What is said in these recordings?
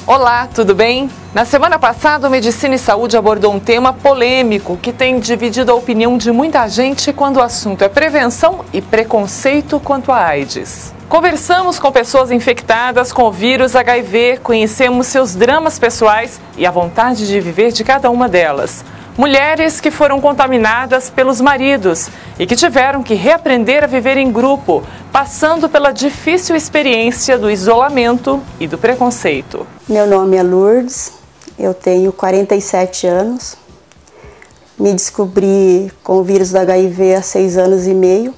Olá, tudo bem? Na semana passada, o Medicina e Saúde abordou um tema polêmico que tem dividido a opinião de muita gente quando o assunto é prevenção e preconceito quanto à AIDS. Conversamos com pessoas infectadas com o vírus HIV, conhecemos seus dramas pessoais e a vontade de viver de cada uma delas. Mulheres que foram contaminadas pelos maridos e que tiveram que reaprender a viver em grupo, passando pela difícil experiência do isolamento e do preconceito. Meu nome é Lourdes, eu tenho 47 anos, me descobri com o vírus do HIV há 6 anos e meio.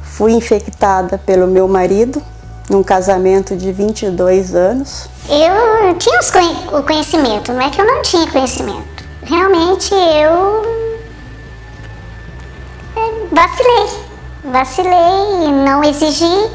Fui infectada pelo meu marido, num casamento de 22 anos. Eu tinha o conhecimento, não é que eu não tinha conhecimento. Realmente eu vacilei e não exigi,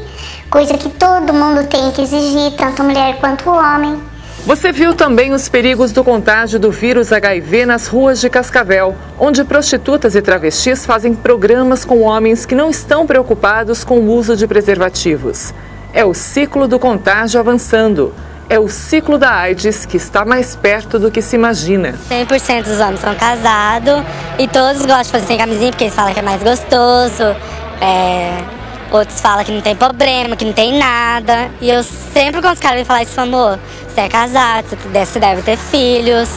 coisa que todo mundo tem que exigir, tanto mulher quanto homem. Você viu também os perigos do contágio do vírus HIV nas ruas de Cascavel, onde prostitutas e travestis fazem programas com homens que não estão preocupados com o uso de preservativos. É o ciclo do contágio avançando. É o ciclo da AIDS que está mais perto do que se imagina. 100% dos homens são casados e todos gostam de fazer sem camisinha porque eles falam que é mais gostoso. Outros falam que não tem problema, que não tem nada. E eu sempre, quando os caras vêm falar isso, amor, você é casado, você deve ter filhos,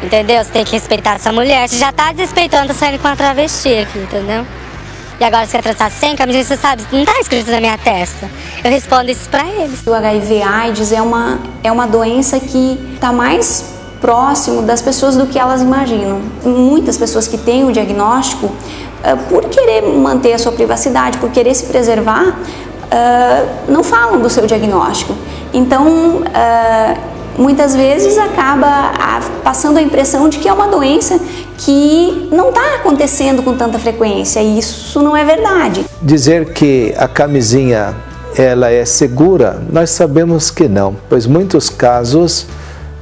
entendeu? Você tem que respeitar essa mulher. Você já tá desrespeitando, tá saindo com uma travesti aqui, entendeu? E agora você quer tratar sem camisinha, você sabe, não tá escrito na minha testa. Eu respondo isso pra eles. O HIV/AIDS é uma doença que está mais próximo das pessoas do que elas imaginam. Muitas pessoas que têm o diagnóstico, por querer manter a sua privacidade, por querer se preservar, não falam do seu diagnóstico. Então, muitas vezes acaba passando a impressão de que é uma doença que não está acontecendo com tanta frequência, e isso não é verdade. Dizer que a camisinha ela é segura, nós sabemos que não, pois muitos casos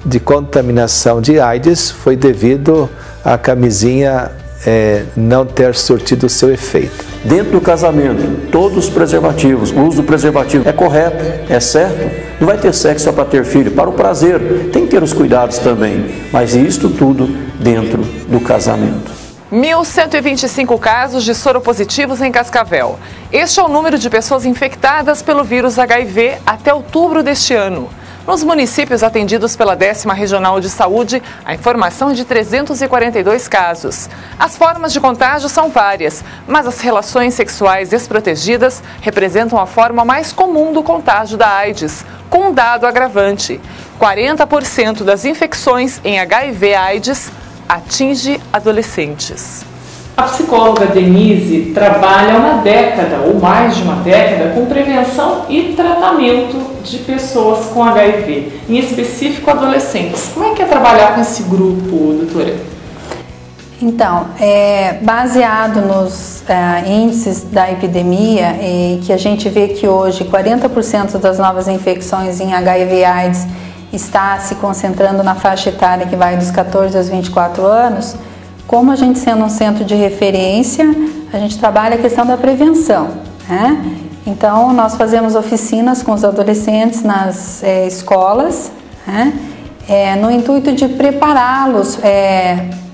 de contaminação de AIDS foi devido à camisinha não ter surtido o seu efeito. Dentro do casamento, todos os preservativos, o uso do preservativo é correto, é certo, não vai ter sexo só para ter filho, para o prazer, tem que ter os cuidados também, mas isso tudo dentro do casamento. 1.125 casos de soropositivos em Cascavel. Este é o número de pessoas infectadas pelo vírus HIV até outubro deste ano. Nos municípios atendidos pela 10ª Regional de Saúde, a informação é de 342 casos. As formas de contágio são várias, mas as relações sexuais desprotegidas representam a forma mais comum do contágio da AIDS, com um dado agravante. 40% das infecções em HIV/AIDS atinge adolescentes. A psicóloga Denise trabalha há uma década, ou mais de uma década, com prevenção e tratamento de pessoas com HIV, em específico adolescentes. Como é que é trabalhar com esse grupo, doutora? Então, baseado nos índices da epidemia, que a gente vê que hoje 40% das novas infecções em HIV/AIDS está se concentrando na faixa etária que vai dos 14 aos 24 anos, como a gente sendo um centro de referência, a gente trabalha a questão da prevenção, né? Então, nós fazemos oficinas com os adolescentes nas escolas, né? No intuito de prepará-los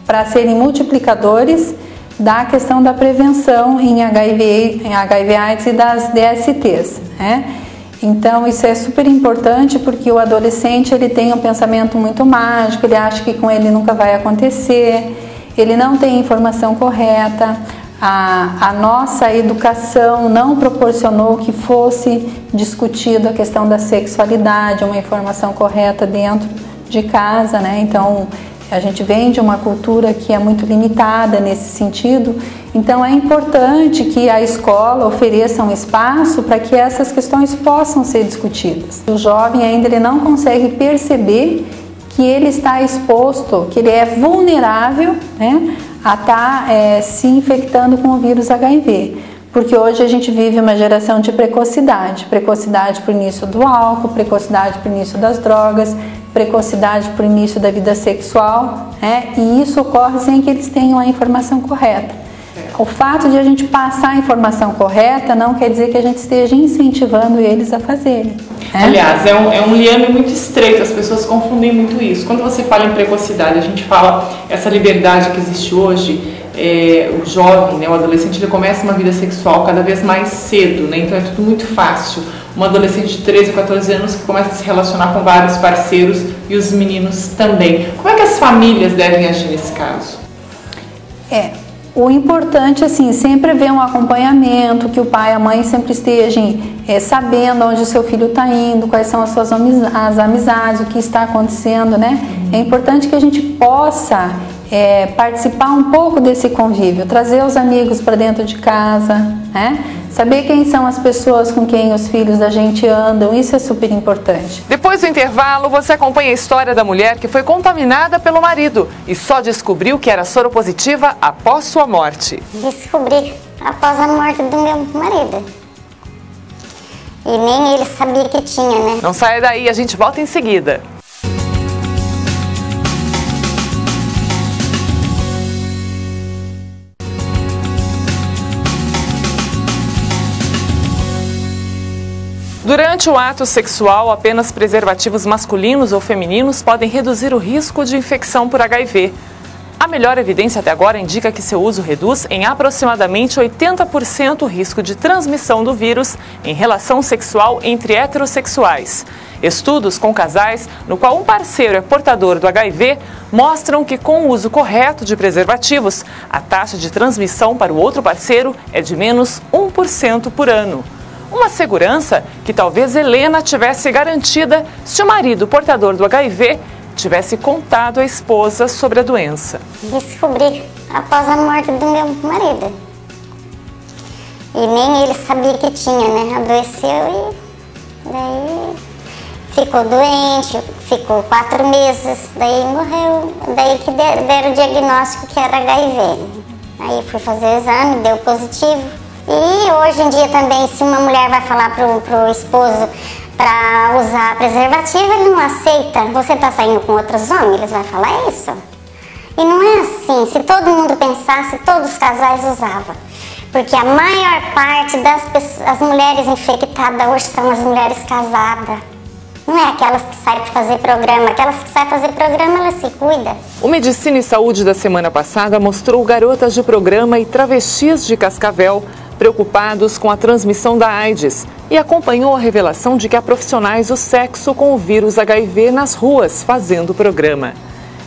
para serem multiplicadores da questão da prevenção em HIV/AIDS e das DSTs, né? Então, isso é super importante porque o adolescente ele tem um pensamento muito mágico, ele acha que com ele nunca vai acontecer, ele não tem informação correta, a nossa educação não proporcionou que fosse discutido a questão da sexualidade, uma informação correta dentro de casa, né? Então, a gente vem de uma cultura que é muito limitada nesse sentido, então é importante que a escola ofereça um espaço para que essas questões possam ser discutidas. O jovem ainda ele não consegue perceber que ele está exposto, que ele é vulnerável, né, a estar se infectando com o vírus HIV. Porque hoje a gente vive uma geração de precocidade. Precocidade por início do álcool, precocidade por início das drogas, precocidade por início da vida sexual, né, e isso ocorre sem que eles tenham a informação correta. o fato de a gente passar a informação correta não quer dizer que a gente esteja incentivando eles a fazerem. Aliás, é um liame muito estreito, as pessoas confundem muito isso. Quando você fala em precocidade, a gente fala essa liberdade que existe hoje, o jovem, né, o adolescente, ele começa uma vida sexual cada vez mais cedo, né, então é tudo muito fácil. Um adolescente de 13 a 14 anos que começa a se relacionar com vários parceiros e os meninos também. Como é que as famílias devem agir nesse caso? O importante, assim, sempre ver um acompanhamento, que o pai e a mãe sempre estejam sabendo onde o seu filho está indo, quais são as suas amizades, o que está acontecendo, né? É importante que a gente possa participar um pouco desse convívio, trazer os amigos para dentro de casa, né? Saber quem são as pessoas com quem os filhos da gente andam, isso é super importante. Depois do intervalo, você acompanha a história da mulher que foi contaminada pelo marido e só descobriu que era soropositiva após sua morte. Descobri após a morte do meu marido. E nem ele sabia que tinha, né? Não saia daí, a gente volta em seguida. Durante o ato sexual, apenas preservativos masculinos ou femininos podem reduzir o risco de infecção por HIV. A melhor evidência até agora indica que seu uso reduz em aproximadamente 80% o risco de transmissão do vírus em relação sexual entre heterossexuais. Estudos com casais, no qual um parceiro é portador do HIV, mostram que com o uso correto de preservativos, a taxa de transmissão para o outro parceiro é de menos 1% por ano. Uma segurança que talvez Helena tivesse garantida se o marido portador do HIV tivesse contado à esposa sobre a doença. Descobri após a morte do meu marido. E nem ele sabia que tinha, né? Adoeceu e daí ficou doente, ficou 4 meses, daí morreu. Daí que deram o diagnóstico que era HIV. Aí fui fazer o exame, deu positivo. E hoje em dia também, se uma mulher vai falar pro esposo para usar preservativo, ele não aceita. Você tá saindo com outros homens, eles vão falar isso? E não é assim. Se todo mundo pensasse, todos os casais usavam. Porque a maior parte das mulheres infectadas hoje são as mulheres casadas. Não é aquelas que saem para fazer programa. Aquelas que saem fazer programa, elas se cuidam. O Medicina e Saúde da semana passada mostrou garotas de programa e travestis de Cascavel preocupados com a transmissão da AIDS e acompanhou a revelação de que há profissionais do sexo com o vírus HIV nas ruas fazendo o programa.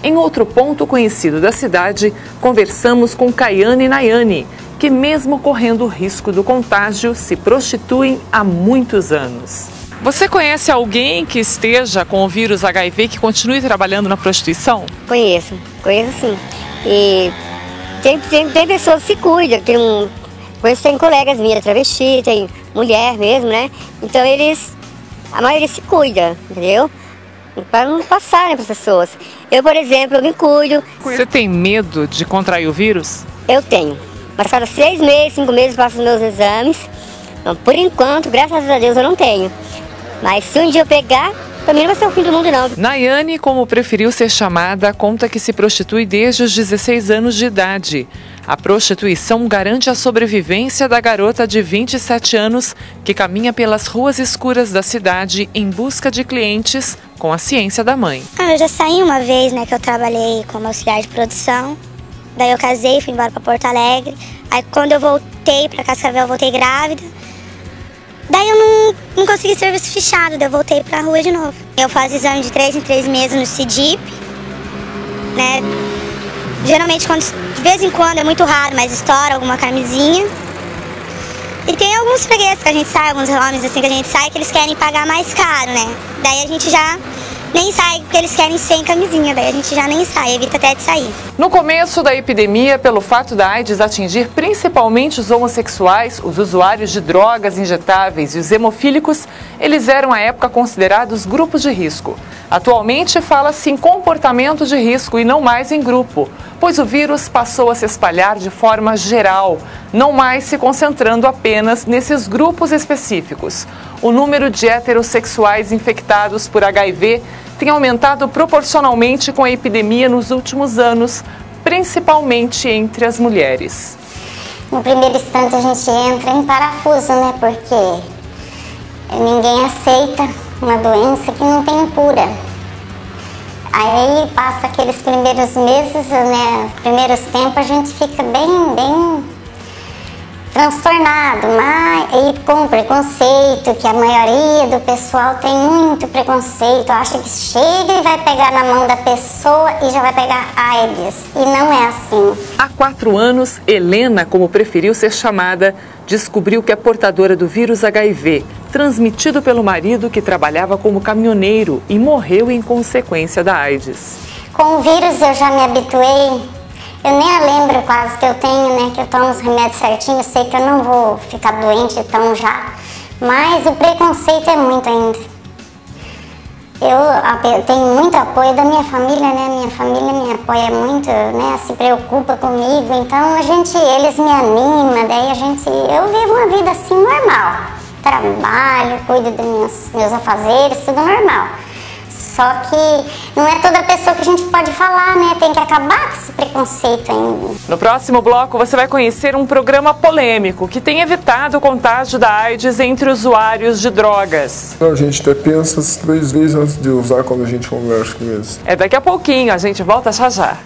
Em outro ponto conhecido da cidade, conversamos com Caiane e Nayane, que mesmo correndo o risco do contágio, se prostituem há muitos anos. Você conhece alguém que esteja com o vírus HIV que continue trabalhando na prostituição? Conheço sim. E tem pessoas que se cuidam, tem colegas minhas, travesti, tem mulher mesmo, né? Então a maioria se cuida, entendeu? Para não passarem para as pessoas. Eu, por exemplo, eu me cuido. Você tem medo de contrair o vírus? Eu tenho. Mas cada 6 meses, 5 meses, faço os meus exames. Então, por enquanto, graças a Deus, eu não tenho. Mas se um dia eu pegar, para mim não vai ser o fim do mundo, não. Nayane, como preferiu ser chamada, conta que se prostitui desde os 16 anos de idade. A prostituição garante a sobrevivência da garota de 27 anos que caminha pelas ruas escuras da cidade em busca de clientes com a ciência da mãe. Eu já saí uma vez, né, que eu trabalhei como auxiliar de produção. Daí eu casei, fui embora para Porto Alegre. Aí quando eu voltei para Cascavel, eu voltei grávida. Daí eu não consegui serviço fechado, daí eu voltei pra rua de novo. Eu faço exame de 3 em 3 meses no CIDIP, né? Geralmente, de vez em quando, é muito raro, mas estoura alguma camisinha. E tem alguns fregueses que a gente sai, alguns homens assim que a gente sai, que eles querem pagar mais caro, né? Daí a gente já nem sai, porque eles querem sem camisinha, daí a gente já nem sai, evita até de sair. No começo da epidemia, pelo fato da AIDS atingir principalmente os homossexuais, os usuários de drogas injetáveis e os hemofílicos, eles eram à época considerados grupos de risco. Atualmente fala-se em comportamento de risco e não mais em grupo, pois o vírus passou a se espalhar de forma geral, não mais se concentrando apenas nesses grupos específicos. O número de heterossexuais infectados por HIV tem aumentado proporcionalmente com a epidemia nos últimos anos, principalmente entre as mulheres. no primeiro instante a gente entra em parafuso, né? Porque ninguém aceita uma doença que não tem cura. Aí passa aqueles primeiros meses, né? Primeiros tempos a gente fica bem transtornado, e com preconceito, que a maioria do pessoal tem muito preconceito, acha que chega e vai pegar na mão da pessoa e já vai pegar AIDS, e não é assim. Há 4 anos, Helena, como preferiu ser chamada, descobriu que é portadora do vírus HIV, transmitido pelo marido que trabalhava como caminhoneiro e morreu em consequência da AIDS. Com o vírus eu já me habituei. Eu nem lembro quase que eu tenho, né, que eu tomo os remédios certinho, sei que eu não vou ficar doente então já, mas o preconceito é muito ainda. Eu tenho muito apoio da minha família, né, minha família me apoia muito, né, se preocupa comigo, então eles me animam, daí eu vivo uma vida assim normal, trabalho, cuido dos meus afazeres, tudo normal. Só que não é toda pessoa que a gente pode falar, né? Tem que acabar com esse preconceito ainda. No próximo bloco você vai conhecer um programa polêmico que tem evitado o contágio da AIDS entre usuários de drogas. A gente até pensa 3 vezes antes de usar quando a gente conversa com eles. É daqui a pouquinho, a gente volta já já.